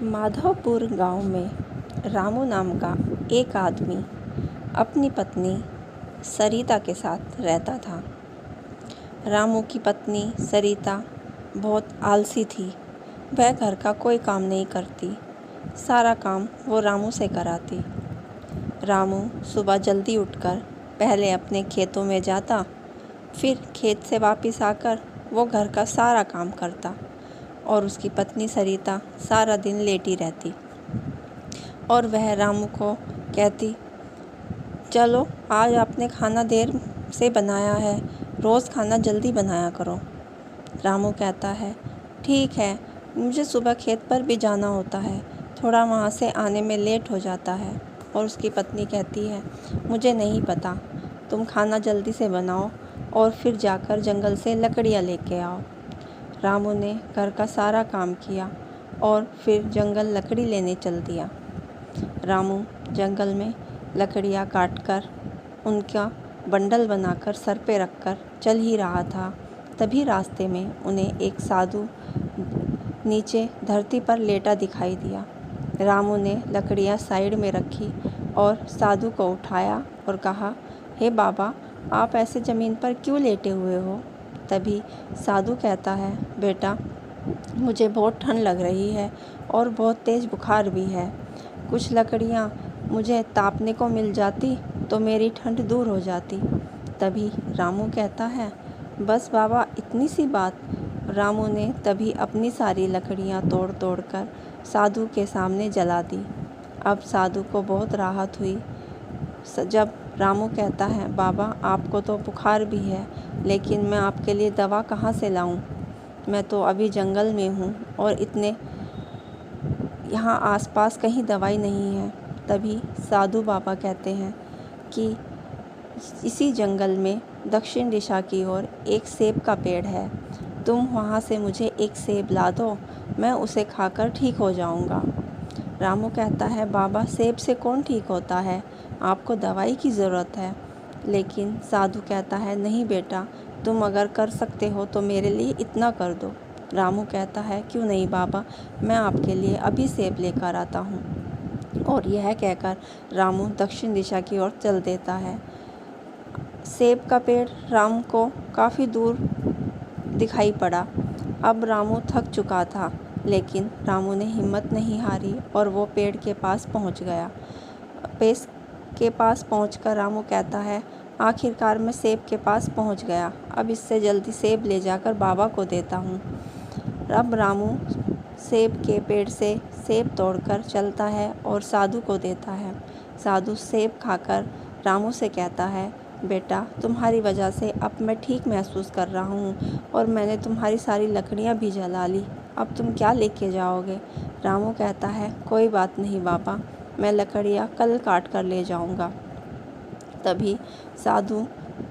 माधवपुर गांव में रामू नाम का एक आदमी अपनी पत्नी सरिता के साथ रहता था। रामू की पत्नी सरिता बहुत आलसी थी। वह घर का कोई काम नहीं करती, सारा काम वो रामू से कराती। रामू सुबह जल्दी उठकर पहले अपने खेतों में जाता, फिर खेत से वापस आकर वो घर का सारा काम करता और उसकी पत्नी सरिता सारा दिन लेटी रहती और वह रामू को कहती, चलो आज आपने खाना देर से बनाया है, रोज़ खाना जल्दी बनाया करो। रामू कहता है, ठीक है, मुझे सुबह खेत पर भी जाना होता है, थोड़ा वहाँ से आने में लेट हो जाता है। और उसकी पत्नी कहती है, मुझे नहीं पता, तुम खाना जल्दी से बनाओ और फिर जाकर जंगल से लकड़ियाँ लेके आओ। रामू ने घर का सारा काम किया और फिर जंगल लकड़ी लेने चल दिया। रामू जंगल में लकड़ियाँ काटकर उनका बंडल बनाकर सर पे रखकर चल ही रहा था। तभी रास्ते में उन्हें एक साधु नीचे धरती पर लेटा दिखाई दिया। रामू ने लकड़ियाँ साइड में रखी और साधु को उठाया और कहा, हे बाबा, आप ऐसे ज़मीन पर क्यों लेटे हुए हो? तभी साधु कहता है, बेटा, मुझे बहुत ठंड लग रही है और बहुत तेज़ बुखार भी है। कुछ लकड़ियाँ मुझे तापने को मिल जाती तो मेरी ठंड दूर हो जाती। तभी रामू कहता है, बस बाबा, इतनी सी बात। रामू ने तभी अपनी सारी लकड़ियाँ तोड़ तोड़ कर साधु के सामने जला दी। अब साधु को बहुत राहत हुई। जब रामू कहता है, बाबा, आपको तो बुखार भी है, लेकिन मैं आपके लिए दवा कहाँ से लाऊं? मैं तो अभी जंगल में हूँ और इतने यहाँ आसपास कहीं दवाई नहीं है। तभी साधु बाबा कहते हैं कि इसी जंगल में दक्षिण दिशा की ओर एक सेब का पेड़ है, तुम वहाँ से मुझे एक सेब ला दो, मैं उसे खाकर ठीक हो जाऊँगा। रामू कहता है, बाबा, सेब से कौन ठीक होता है, आपको दवाई की ज़रूरत है। लेकिन साधु कहता है, नहीं बेटा, तुम अगर कर सकते हो तो मेरे लिए इतना कर दो। रामू कहता है, क्यों नहीं बाबा, मैं आपके लिए अभी सेब लेकर आता हूँ। और यह कहकर रामू दक्षिण दिशा की ओर चल देता है। सेब का पेड़ रामू को काफ़ी दूर दिखाई पड़ा। अब रामू थक चुका था, लेकिन रामू ने हिम्मत नहीं हारी और वो पेड़ के पास पहुँच गया। पेड़ के पास पहुंचकर रामू कहता है, आखिरकार मैं सेब के पास पहुंच गया, अब इससे जल्दी सेब ले जाकर बाबा को देता हूं। अब रामू सेब के पेड़ से सेब तोड़कर चलता है और साधु को देता है। साधु सेब खाकर रामू से कहता है, बेटा, तुम्हारी वजह से अब मैं ठीक महसूस कर रहा हूँ और मैंने तुम्हारी सारी लकड़ियाँ भी जला ली, अब तुम क्या लेके जाओगे? रामू कहता है, कोई बात नहीं बाबा, मैं लकड़ियाँ कल काट कर ले जाऊँगा। तभी साधु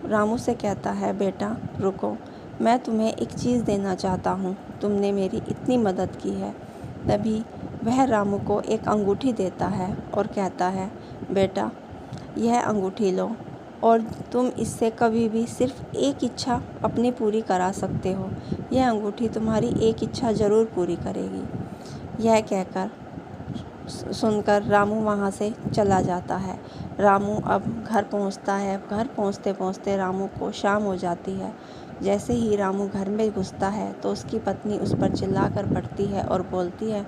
रामू से कहता है, बेटा रुको, मैं तुम्हें एक चीज़ देना चाहता हूँ, तुमने मेरी इतनी मदद की है। तभी वह रामू को एक अंगूठी देता है और कहता है, बेटा, यह अंगूठी लो और तुम इससे कभी भी सिर्फ एक इच्छा अपनी पूरी करा सकते हो। यह अंगूठी तुम्हारी एक इच्छा ज़रूर पूरी करेगी। यह कहकर सुनकर रामू वहाँ से चला जाता है। रामू अब घर पहुँचता है। घर पहुँचते पहुँचते रामू को शाम हो जाती है। जैसे ही रामू घर में घुसता है तो उसकी पत्नी उस पर चिल्लाकर पड़ती है और बोलती है,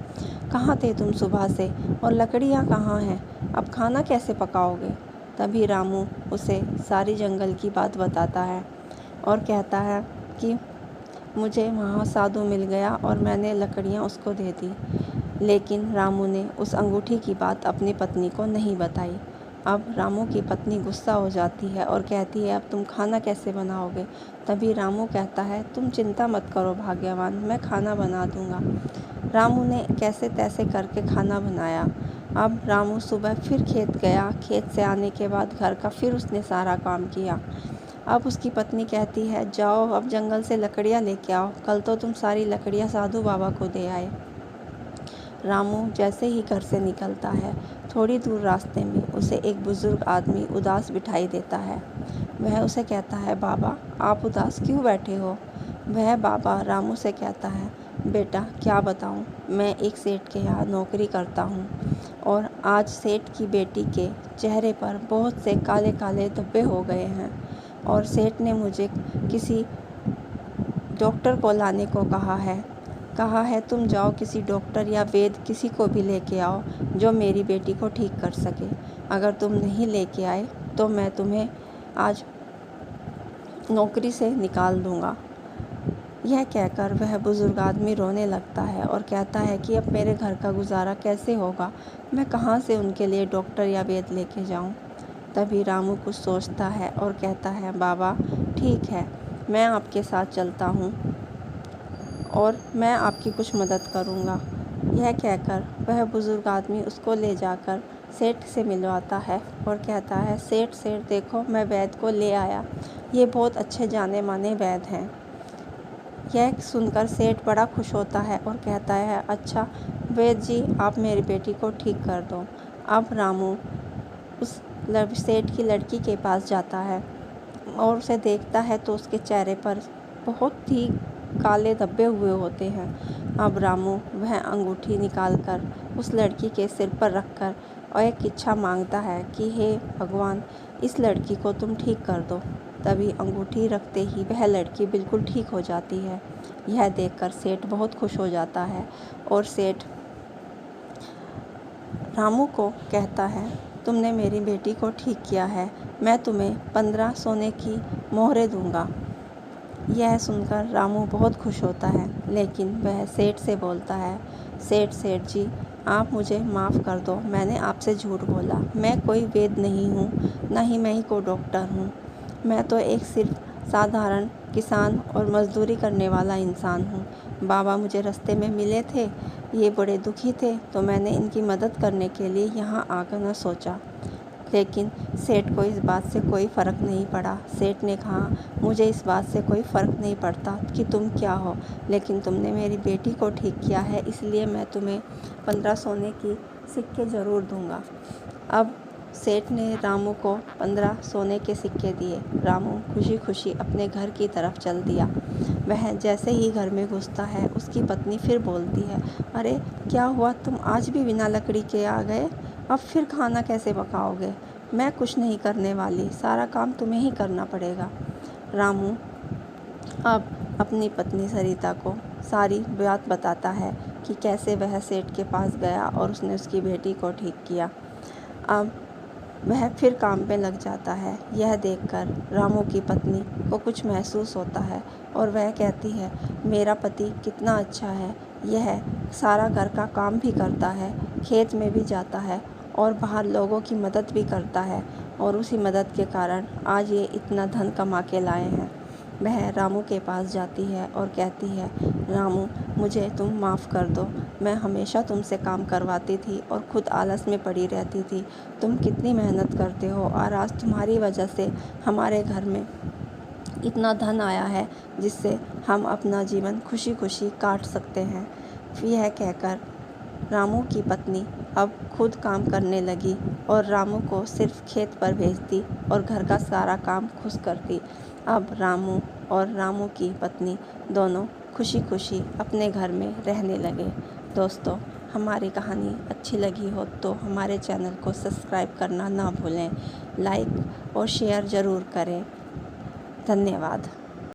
कहाँ थे तुम सुबह से और लकड़ियाँ कहाँ हैं? अब खाना कैसे पकाओगे? तभी रामू उसे सारी जंगल की बात बताता है और कहता है कि मुझे वहाँ साधु मिल गया और मैंने लकड़ियाँ उसको दे दी। लेकिन रामू ने उस अंगूठी की बात अपनी पत्नी को नहीं बताई। अब रामू की पत्नी गुस्सा हो जाती है और कहती है, अब तुम खाना कैसे बनाओगे? तभी रामू कहता है, तुम चिंता मत करो भाग्यवान, मैं खाना बना दूंगा। रामू ने कैसे तैसे करके खाना बनाया। अब रामू सुबह फिर खेत गया। खेत से आने के बाद घर का फिर उसने सारा काम किया। अब उसकी पत्नी कहती है, जाओ अब जंगल से लकड़ियाँ लेके आओ, कल तो तुम सारी लकड़ियाँ साधु बाबा को दे आए। रामू जैसे ही घर से निकलता है, थोड़ी दूर रास्ते में उसे एक बुजुर्ग आदमी उदास बिठाई देता है। वह उसे कहता है, बाबा, आप उदास क्यों बैठे हो? वह बाबा रामू से कहता है, बेटा क्या बताऊं, मैं एक सेठ के यहाँ नौकरी करता हूँ और आज सेठ की बेटी के चेहरे पर बहुत से काले काले धब्बे हो गए हैं और सेठ ने मुझे किसी डॉक्टर को लाने को कहा है तुम जाओ किसी डॉक्टर या वैद्य किसी को भी लेके आओ जो मेरी बेटी को ठीक कर सके। अगर तुम नहीं लेके आए तो मैं तुम्हें आज नौकरी से निकाल दूंगा। यह कहकर वह बुज़ुर्ग आदमी रोने लगता है और कहता है कि अब मेरे घर का गुजारा कैसे होगा, मैं कहाँ से उनके लिए डॉक्टर या वैद्य लेके जाऊँ। तभी रामू कुछ सोचता है और कहता है, बाबा ठीक है, मैं आपके साथ चलता हूँ और मैं आपकी कुछ मदद करूँगा। यह कहकर वह बुज़ुर्ग आदमी उसको ले जाकर सेठ से मिलवाता है और कहता है, सेठ देखो मैं वैद्य को ले आया, ये बहुत अच्छे जाने माने वैद्य हैं। यह सुनकर सेठ बड़ा खुश होता है और कहता है, अच्छा वैद्य जी आप मेरी बेटी को ठीक कर दो। अब रामू उस सेठ की लड़की के पास जाता है और उसे देखता है तो उसके चेहरे पर बहुत ही काले धब्बे हुए होते हैं। अब रामू वह अंगूठी निकालकर उस लड़की के सिर पर रखकर और एक इच्छा मांगता है कि हे भगवान, इस लड़की को तुम ठीक कर दो। तभी अंगूठी रखते ही वह लड़की बिल्कुल ठीक हो जाती है। यह देखकर सेठ बहुत खुश हो जाता है और सेठ रामू को कहता है, तुमने मेरी बेटी को ठीक किया है, मैं तुम्हें 15 सोने की मोहरें दूंगा। यह सुनकर रामू बहुत खुश होता है, लेकिन वह सेठ से बोलता है, सेठ जी आप मुझे माफ़ कर दो, मैंने आपसे झूठ बोला, मैं कोई वैद्य नहीं हूँ, न ही मैं ही कोई डॉक्टर हूँ, मैं तो एक सिर्फ साधारण किसान और मज़दूरी करने वाला इंसान हूँ। बाबा मुझे रास्ते में मिले थे, ये बड़े दुखी थे, तो मैंने इनकी मदद करने के लिए यहाँ आकर सोचा। लेकिन सेठ को इस बात से कोई फ़र्क नहीं पड़ा। सेठ ने कहा, मुझे इस बात से कोई फ़र्क नहीं पड़ता कि तुम क्या हो, लेकिन तुमने मेरी बेटी को ठीक किया है, इसलिए मैं तुम्हें 15 सोने की सिक्के ज़रूर दूंगा। अब सेठ ने रामू को 15 सोने के सिक्के दिए। रामू खुशी खुशी अपने घर की तरफ चल दिया। वह जैसे ही घर में घुसता है, उसकी पत्नी फिर बोलती है, अरे क्या हुआ, तुम आज भी बिना लकड़ी के आ गए, अब फिर खाना कैसे पकाओगे? मैं कुछ नहीं करने वाली, सारा काम तुम्हें ही करना पड़ेगा। रामू अब अपनी पत्नी सरिता को सारी बात बताता है कि कैसे वह सेठ के पास गया और उसने उसकी बेटी को ठीक किया। अब वह फिर काम पे लग जाता है। यह देखकर रामू की पत्नी को कुछ महसूस होता है और वह कहती है, मेरा पति कितना अच्छा है, यह सारा घर का काम भी करता है, खेत में भी जाता है और बाहर लोगों की मदद भी करता है और उसी मदद के कारण आज ये इतना धन कमा के लाए हैं। वह रामू के पास जाती है और कहती है, रामू मुझे तुम माफ़ कर दो, मैं हमेशा तुमसे काम करवाती थी और खुद आलस में पड़ी रहती थी। तुम कितनी मेहनत करते हो और आज तुम्हारी वजह से हमारे घर में इतना धन आया है जिससे हम अपना जीवन खुशी खुशी काट सकते हैं। यह कहकर रामू की पत्नी अब खुद काम करने लगी और रामू को सिर्फ खेत पर भेजती और घर का सारा काम खुद करती। अब रामू और रामू की पत्नी दोनों खुशी खुशी अपने घर में रहने लगे। दोस्तों, हमारी कहानी अच्छी लगी हो तो हमारे चैनल को सब्सक्राइब करना ना भूलें, लाइक और शेयर ज़रूर करें। धन्यवाद।